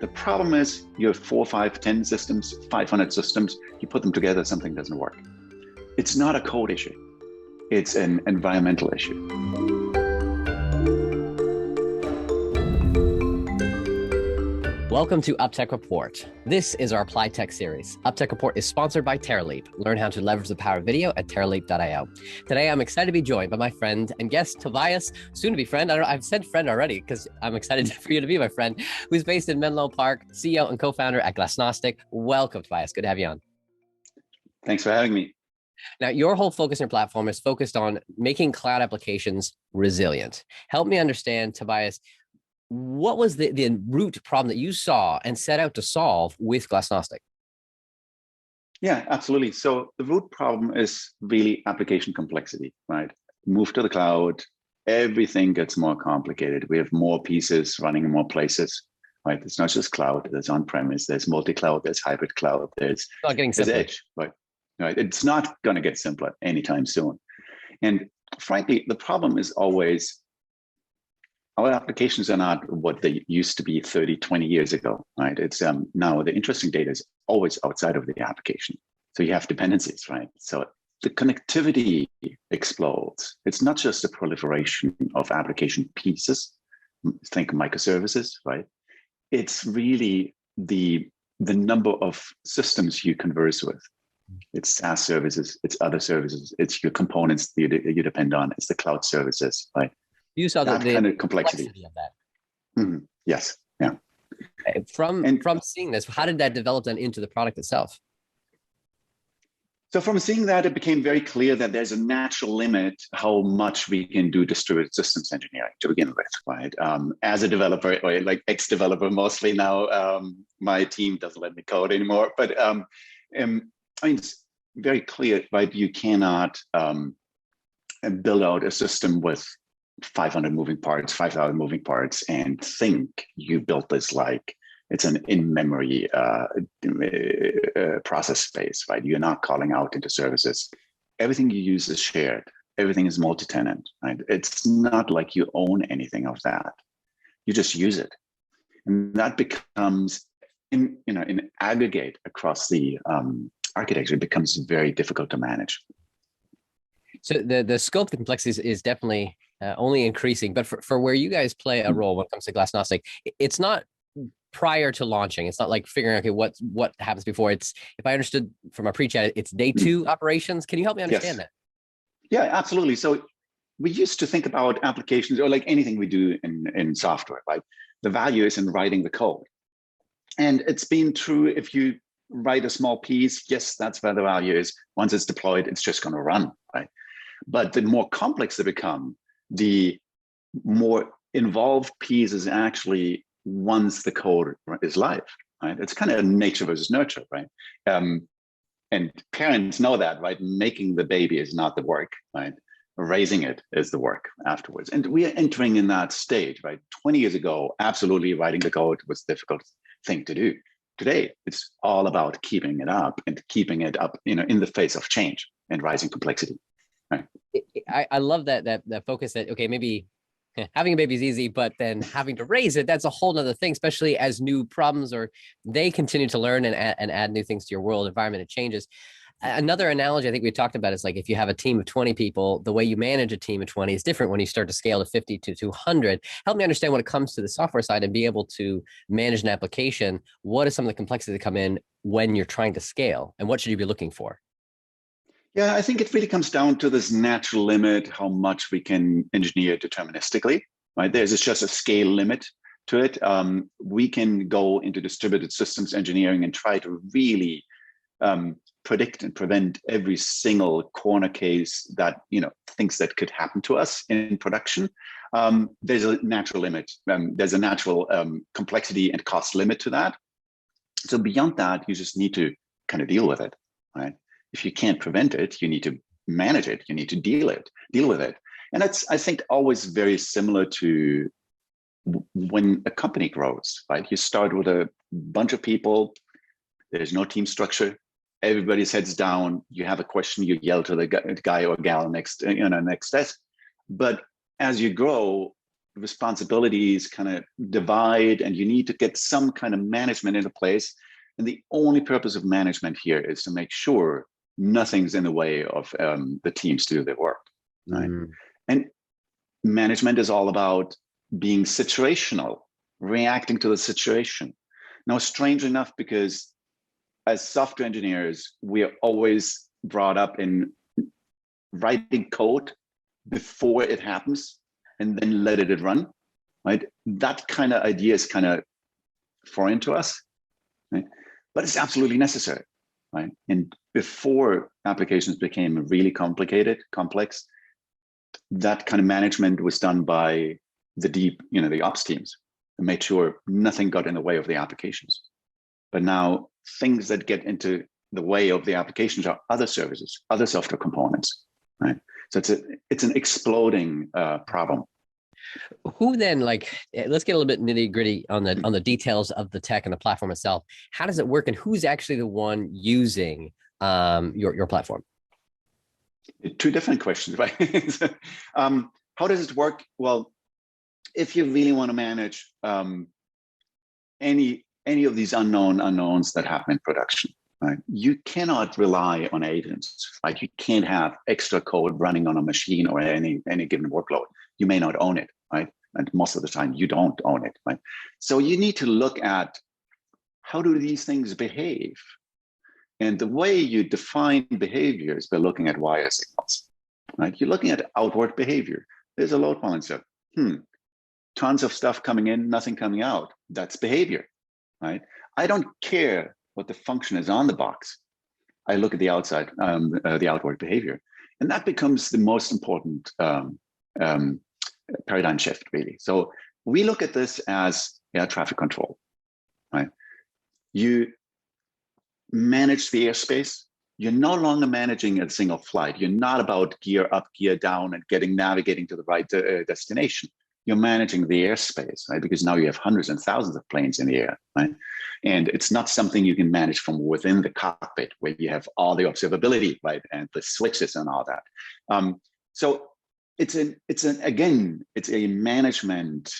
The problem is you have 4, 5, 10 systems, 500 systems, you put them together, something doesn't work. It's not a code issue. It's an environmental issue. Welcome to UpTech Report. This is our Applied Tech series. UpTech Report is sponsored by Terraleap. Learn how to leverage the power of video at terraleap.io. Today, I'm excited to be joined by my friend and guest, Tobias, soon to be friend. I've said friend already because I'm excited for you to be my friend, who's based in Menlo Park, CEO and co-founder at Glasnostic. Welcome, Tobias. Good to have you on. Thanks for having me. Now, your whole focus in your platform is focused on making cloud applications resilient. Help me understand, Tobias, what was the root problem that you saw and set out to solve with Glasnostic? Yeah, absolutely. So the root problem is really application complexity, right? Move to the cloud, everything gets more complicated. We have more pieces running in more places, right? It's not just cloud, there's on-premise, there's multi-cloud, there's hybrid cloud, there's edge, right? It's not going to get simpler anytime soon. And frankly, the problem is always our applications are not what they used to be 30, 20 years ago, right? It's now the interesting data is always outside of the application. So you have dependencies, right? So the connectivity explodes. It's not just a proliferation of application pieces, think microservices, right? It's really the number of systems you converse with. It's SaaS services, it's other services, it's your components you depend on, it's the cloud services, right? You saw that kind of complexity of that. Mm-hmm. Yes. Yeah. From seeing this, how did that develop then into the product itself? So from seeing that, it became very clear that there's a natural limit how much we can do distributed systems engineering to begin with, right? As a developer, or like ex-developer mostly now, my team doesn't let me code anymore. But I mean, it's very clear, right? You cannot build out a system with 500 moving parts, 5,000 moving parts, and think you built this like it's an in-memory process space, right? You're not calling out into services. Everything you use is shared. Everything is multi-tenant, right? It's not like you own anything of that. You just use it. And that becomes, in aggregate across the architecture, it becomes very difficult to manage. So the scope of the complexity is definitely only increasing, but for where you guys play a role when it comes to Glasnostic, it's not prior to launching. It's not like figuring out, okay, what happens before. It's, if I understood from our pre-chat, it's day 2 operations. Can you help me understand that? Yeah, absolutely. So we used to think about applications, or like anything we do in software, right? The value is in writing the code. And it's been true if you write a small piece, yes, that's where the value is. Once it's deployed, it's just going to run, right? But the more complex they become, the more involved piece is actually once the code is live, right? It's kind of nature versus nurture, right? And parents know that, right? Making the baby is not the work, right? Raising it is the work afterwards. And we are entering in that stage, right? 20 years ago, absolutely writing the code was a difficult thing to do. Today, it's all about keeping it up and keeping it up, in the face of change and rising complexity. Right. I love that focus that, okay, maybe having a baby is easy, but then having to raise it, that's a whole nother thing, especially as new problems or they continue to learn and add new things to your world environment, it changes. Another analogy I think we talked about is like, if you have a team of 20 people, the way you manage a team of 20 is different when you start to scale to 50 to 200. Help me understand when it comes to the software side and be able to manage an application. What are some of the complexities that come in when you're trying to scale, and what should you be looking for? Yeah, I think it really comes down to this natural limit, how much we can engineer deterministically, right? There's just a scale limit to it. We can go into distributed systems engineering and try to really predict and prevent every single corner case that, things that could happen to us in production. There's a natural limit. There's a natural complexity and cost limit to that. So beyond that, you just need to kind of deal with it, right? If you can't prevent it, you need to manage it. You need to deal with it. And that's, I think, always very similar to when a company grows, right? You start with a bunch of people. There's no team structure. Everybody's heads down. You have a question, you yell to the guy or gal next desk. But as you grow, responsibilities kind of divide, and you need to get some kind of management into place. And the only purpose of management here is to make sure nothing's in the way of the teams to do their work. Right? And management is all about being situational, reacting to the situation. Now, strange enough, because as software engineers, we are always brought up in writing code before it happens and then let it run, right? That kind of idea is kind of foreign to us, right? But it's absolutely necessary, right? And before applications became really complex, that kind of management was done by the ops teams, and made sure nothing got in the way of the applications. But now things that get into the way of the applications are other services, other software components, right? So it's an exploding problem. Who then, like, let's get a little bit nitty gritty on the details of the tech and the platform itself. How does it work, and who's actually the one using your platform? Two different questions, right? How does it work? Well, if you really want to manage any of these unknowns that happen in production, right? You cannot rely on agents, right? You can't have extra code running on a machine or any given workload. You may not own it, right? And most of the time you don't own it, right? So you need to look at how do these things behave? And the way you define behavior is by looking at wire signals, right? You're looking at outward behavior. There's a load balancer. Tons of stuff coming in, nothing coming out. That's behavior, right? I don't care what the function is on the box. I look at the outside, the outward behavior. And that becomes the most important paradigm shift, really. So we look at this as air traffic control, right? You manage the airspace. You're no longer managing a single flight. You're not about gear up, gear down, and navigating to the right destination. You're managing the airspace, right? Because now you have hundreds and thousands of planes in the air, right? And it's not something you can manage from within the cockpit where you have all the observability, right? And the switches and all that. So it's a management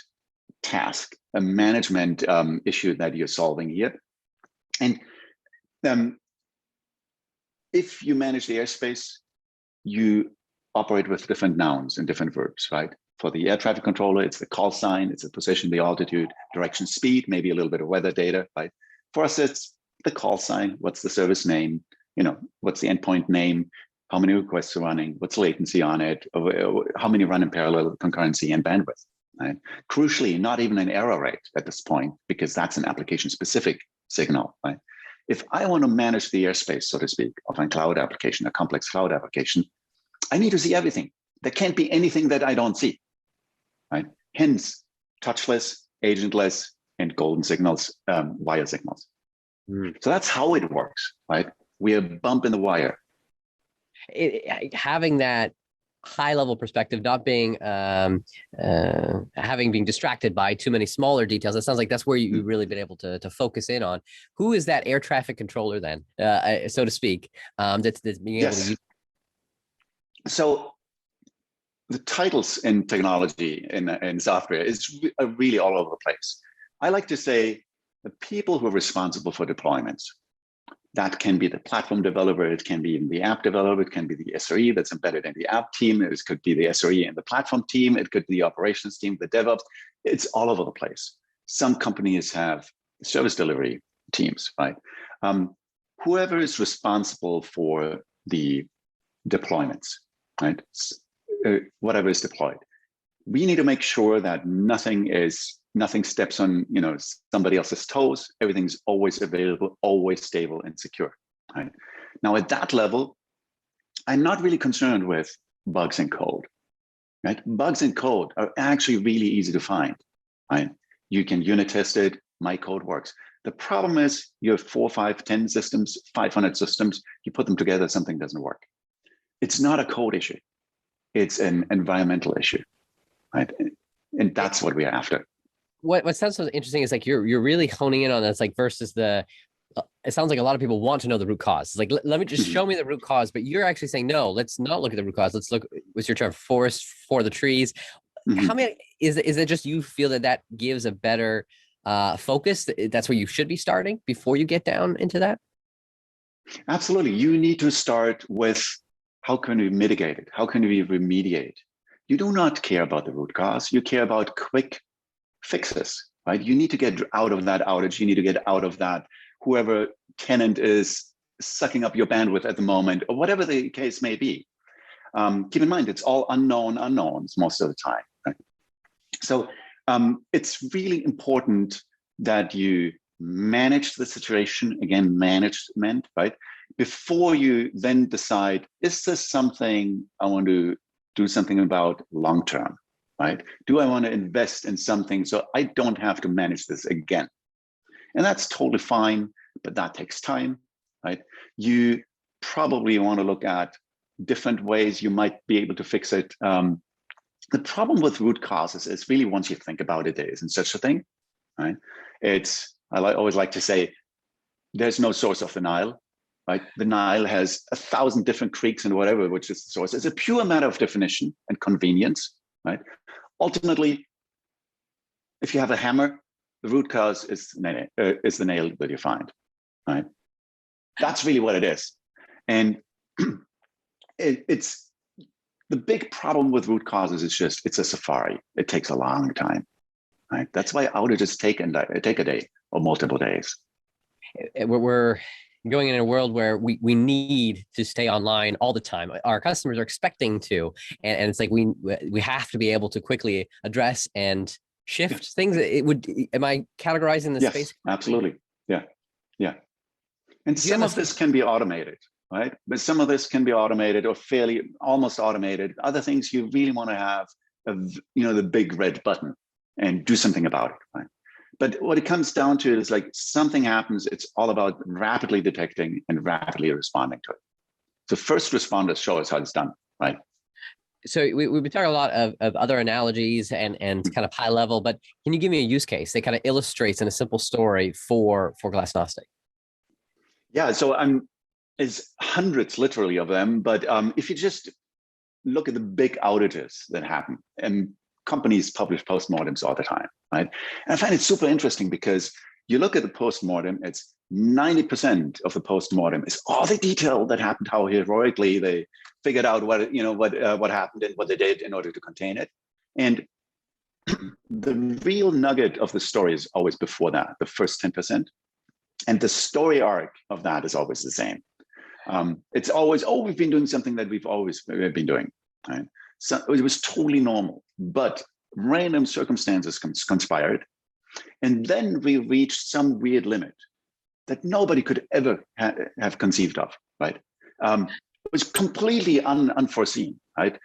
task, a management issue that you're solving here. And if you manage the airspace, you operate with different nouns and different verbs, right? For the air traffic controller, it's the call sign, it's the position, the altitude, direction, speed, maybe a little bit of weather data, right? For us, it's the call sign, what's the service name, what's the endpoint name, how many requests are running, what's latency on it, how many run in parallel, concurrency, and bandwidth, right? Crucially, not even an error rate at this point, because that's an application-specific signal, right? If I want to manage the airspace, so to speak, of a cloud application, a complex cloud application, I need to see everything. There can't be anything that I don't see, right? Hence, touchless, agentless, and golden signals, wire signals. So that's how it works, right? We are bump in the wire. Having that high level perspective, not being being distracted by too many smaller details. It sounds like that's where you've really been able to focus in on. Who is that air traffic controller then, so to speak, that's being able to use? So the titles in technology and software are really all over the place. I like to say the people who are responsible for deployments. That can be the platform developer, it can be the app developer, it can be the SRE that's embedded in the app team, it could be the SRE in the platform team, it could be the operations team, the DevOps. It's all over the place. Some companies have service delivery teams, right? Whoever is responsible for the deployments, right? Whatever is deployed, we need to make sure that nothing steps on somebody else's toes. Everything's always available, always stable and secure, right? Now at that level, I'm not really concerned with bugs in code, right? Bugs in code are actually really easy to find, right? You can unit test it, my code works. The problem is you have 4, 5, 10 systems, 500 systems, you put them together, something doesn't work. It's not a code issue. It's an environmental issue, right? And that's what we're after. What sounds so interesting is like you're really honing in on this, like versus the. It sounds like a lot of people want to know the root cause. It's like let me just show me the root cause, but you're actually saying no. Let's not look at the root cause. Let's look. What's your term? Forest for the trees. how many is it just you feel that gives a better focus? That's where you should be starting before you get down into that? Absolutely. You need to start with how can we mitigate it? How can we remediate? You do not care about the root cause. You care about quick fixes, right? You need to get out of that outage. You need to get out of that, whoever tenant is sucking up your bandwidth at the moment, or whatever the case may be. Keep in mind, it's all unknown unknowns most of the time, right? So it's really important that you manage the situation, again, management, right? Before you then decide, is this something I want to do something about long-term, right? Do I want to invest in something so I don't have to manage this again? And that's totally fine, but that takes time, right? You probably want to look at different ways you might be able to fix it. The problem with root causes is really, once you think about it, there isn't such a thing, right? I always like to say, there's no source of the Nile, right? The Nile has 1,000 different creeks and whatever, which is the source. It's a pure matter of definition and convenience, right? Ultimately, if you have a hammer, the root cause is the nail that you find, right? That's really what it is. And it's the big problem with root causes is just, it's a safari. It takes a long time, right? That's why outages take a day or multiple days. We're going in a world where we need to stay online all the time. Our customers are expecting to, and it's like we have to be able to quickly address and shift things. Am I categorizing the space? Absolutely. Yeah. And some of this can be automated, right? But some of this can be automated or almost automated. Other things you really want to have, the big red button and do something about it, right? But what it comes down to is, like, something happens, it's all about rapidly detecting and rapidly responding to it. So first responders show us how it's done, right? So we've been talking a lot of other analogies and kind of high level, but can you give me a use case that kind of illustrates in a simple story for Glasnostic? Yeah, so there's hundreds literally of them, but if you just look at the big outages that happen, and companies publish postmortems all the time, right? And I find it super interesting because you look at the postmortem, it's 90% of the postmortem is all the detail that happened, how heroically they figured out what happened and what they did in order to contain it. And the real nugget of the story is always before that, the first 10%. And the story arc of that is always the same. It's always, we've been doing something that we've always been doing, right? So it was totally normal, but random circumstances conspired. And then we reached some weird limit that nobody could ever have conceived of, right? It was completely unforeseen, right?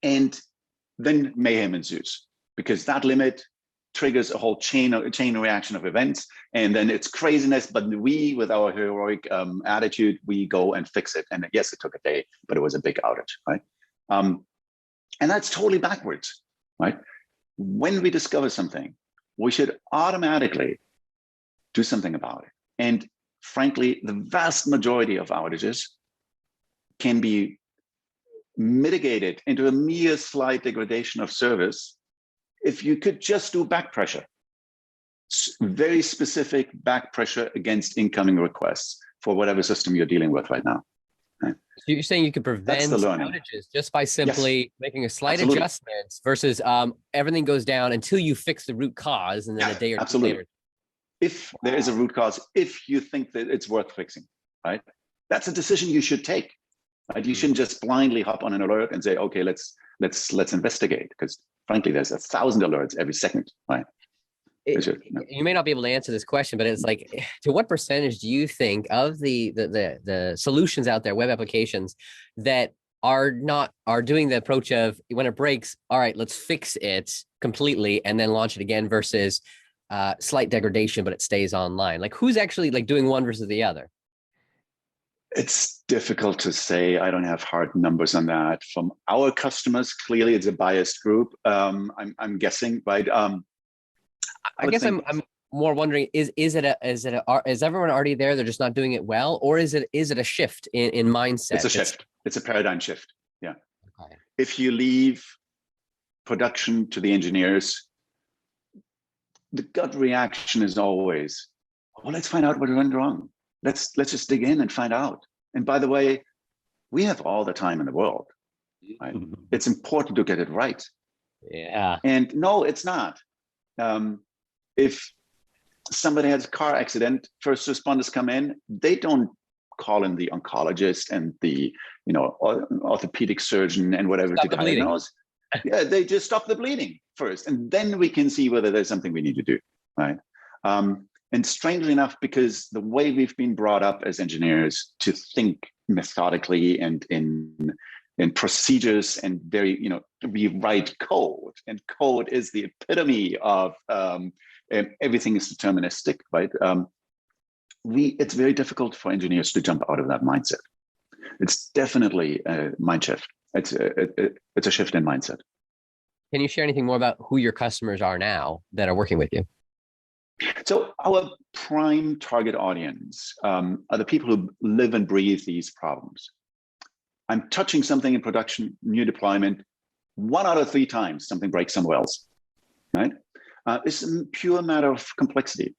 And then mayhem ensues, because that limit triggers a whole chain reaction of events, and then it's craziness. But we, with our heroic attitude, we go and fix it. And yes, it took a day, but it was a big outage, right? And that's totally backwards, right? When we discover something, we should automatically do something about it. And frankly, the vast majority of outages can be mitigated into a mere slight degradation of service if you could just do back pressure, very specific back pressure against incoming requests for whatever system you're dealing with right now. Right? So you're saying you could prevent outages just by simply making a slight adjustments versus everything goes down until you fix the root cause, and then a day or two later. If there is a root cause, if you think that it's worth fixing, right? That's a decision you should take. Right? You shouldn't just blindly hop on an alert and say, okay, let's investigate, because frankly, there's 1,000 alerts every second, right? You may not be able to answer this question, but it's like, to what percentage do you think of the solutions out there, web applications, that are doing the approach of, when it breaks, all right, let's fix it completely and then launch it again, versus slight degradation, but it stays online? Like, who's actually like doing one versus the other? It's difficult to say. I don't have hard numbers on that. From our customers, clearly it's a biased group. I'm guessing, right? I guess I'm more wondering, is everyone already there? They're just not doing it well, or is it a shift in mindset? It's a shift. It's a paradigm shift. Yeah. Okay. If you leave production to the engineers, the gut reaction is always, oh, let's find out what went wrong. Let's just dig in and find out. And by the way, we have all the time in the world. Right? It's important to get it right. Yeah. And no, it's not. If somebody has a car accident, first responders come in, they don't call in the oncologist and the orthopedic surgeon and whatever to diagnose. Yeah, they just stop the bleeding first, and then we can see whether there's something we need to do, right? And strangely enough, because the way we've been brought up as engineers to think methodically and in procedures and very, we write code, and code is the epitome of everything is deterministic, right? It's very difficult for engineers to jump out of that mindset. It's definitely a mind shift. It's a shift in mindset. Can you share anything more about who your customers are now that are working with you? So our prime target audience are the people who live and breathe these problems. I'm touching something in production, new deployment, 1 out of 3 times something breaks somewhere else, right? It's a pure matter of complexity.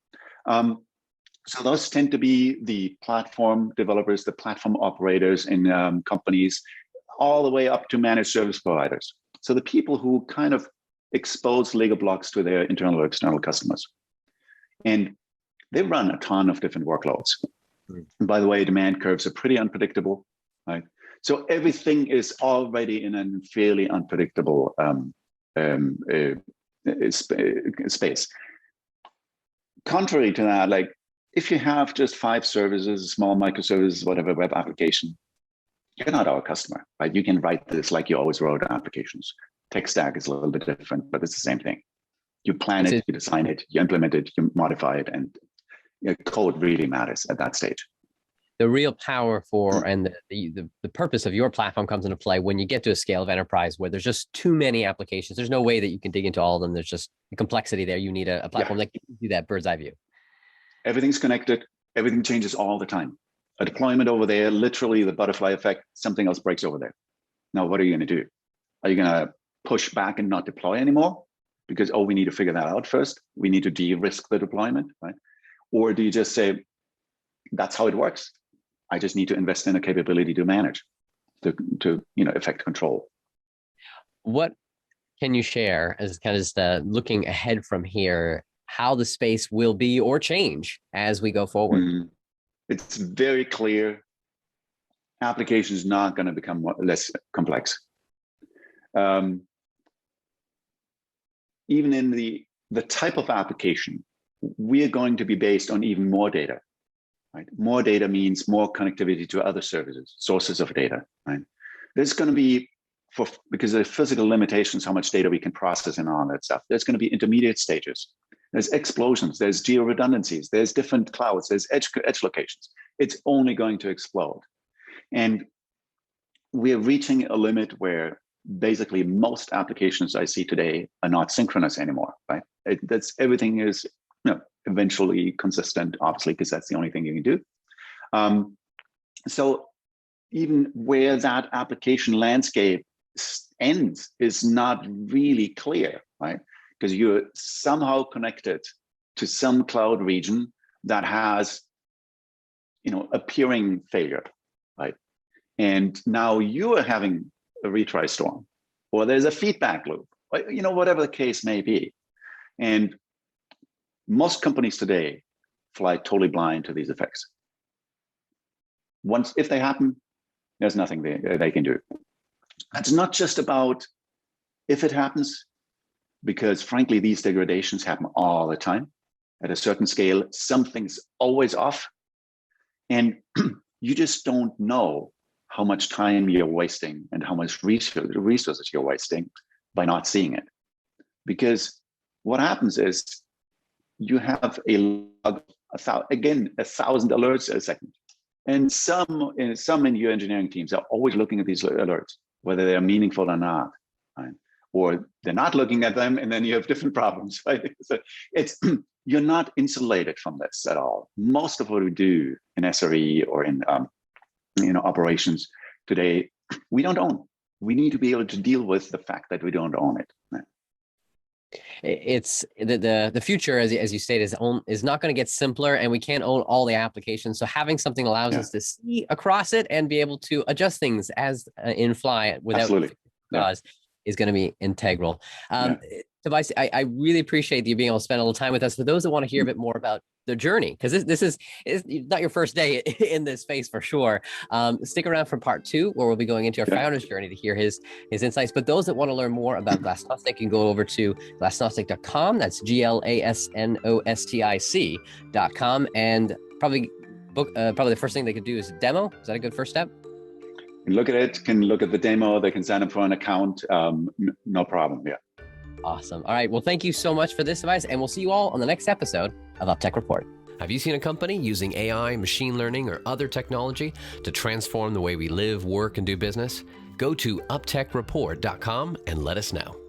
So those tend to be the platform developers, the platform operators in companies, all the way up to managed service providers. So the people who kind of expose Lego blocks to their internal or external customers. And they run a ton of different workloads. And by the way, demand curves are pretty unpredictable, right? So everything is already in a fairly unpredictable space. Contrary to that, like if you have just 5 services, small microservices, whatever web application, you're not our customer, right? You can write this like you always wrote applications. Tech stack is a little bit different, but it's the same thing. You plan it, you design it, you implement it, you modify it, and code really matters at that stage. The real power for and the purpose of your platform comes into play when you get to a scale of enterprise where there's just too many applications. There's no way that you can dig into all of them. There's just the complexity there. You need a platform that can do that bird's eye view. Everything's connected. Everything changes all the time. A deployment over there, literally the butterfly effect, something else breaks over there. Now, what are you going to do? Are you going to push back and not deploy anymore? Because, we need to figure that out first. We need to de-risk the deployment, right? Or do you just say, that's how it works? I just need to invest in a capability to manage, to effect control. What can you share as kind of just looking ahead from here, how the space will be or change as we go forward? It's very clear. Application is not going to become less complex. Even in the type of application, we are going to be based on even more data. Right? More data means more connectivity to other services, sources of data. Right? There's going to be, because there's physical limitations, how much data we can process and all that stuff. There's going to be intermediate stages. There's explosions. There's geo-redundancies. There's different clouds. There's edge locations. It's only going to explode. And we're reaching a limit where basically most applications I see today are not synchronous anymore. Right? Everything is eventually consistent, obviously, because that's the only thing you can do. So even where that application landscape ends is not really clear, right? Because you're somehow connected to some cloud region that has, a peering failure, right? And now you are having a retry storm, or there's a feedback loop, whatever the case may be. And most companies today fly totally blind to these effects. If they happen, there's nothing they can do. It's not just about if it happens, because frankly, these degradations happen all the time. At a certain scale, something's always off. And you just don't know how much time you're wasting and how much resources you're wasting by not seeing it. Because what happens is you have a log, 1,000 alerts a second. And some in your engineering teams are always looking at these alerts, whether they're meaningful or not, right? Or they're not looking at them, and then you have different problems, right? So you're not insulated from this at all. Most of what we do in SRE or in operations today, we don't own. we need to be able to deal with the fact that we don't own it. It's the future, as you stated, is not going to get simpler, and we can't own all the applications. So having something allows us to see across it and be able to adjust things as in fly without cause is going to be integral. Tobias, I really appreciate you being able to spend a little time with us. For those that want to hear a bit more about the journey, because this is not your first day in this space for sure. Stick around for part 2, where we'll be going into our founder's journey to hear his insights. But those that want to learn more about Glasnostic can go over to glasnostic.com. That's glasnostic.com, and probably the first thing they could do is a demo. Is that a good first step? Look at it, can look at the demo, they can sign up for an account, no problem. Yeah. Awesome. All right. Well, thank you so much for this advice, and we'll see you all on the next episode of UpTech Report. Have you seen a company using AI, machine learning, or other technology to transform the way we live, work, and do business? Go to uptechreport.com and let us know.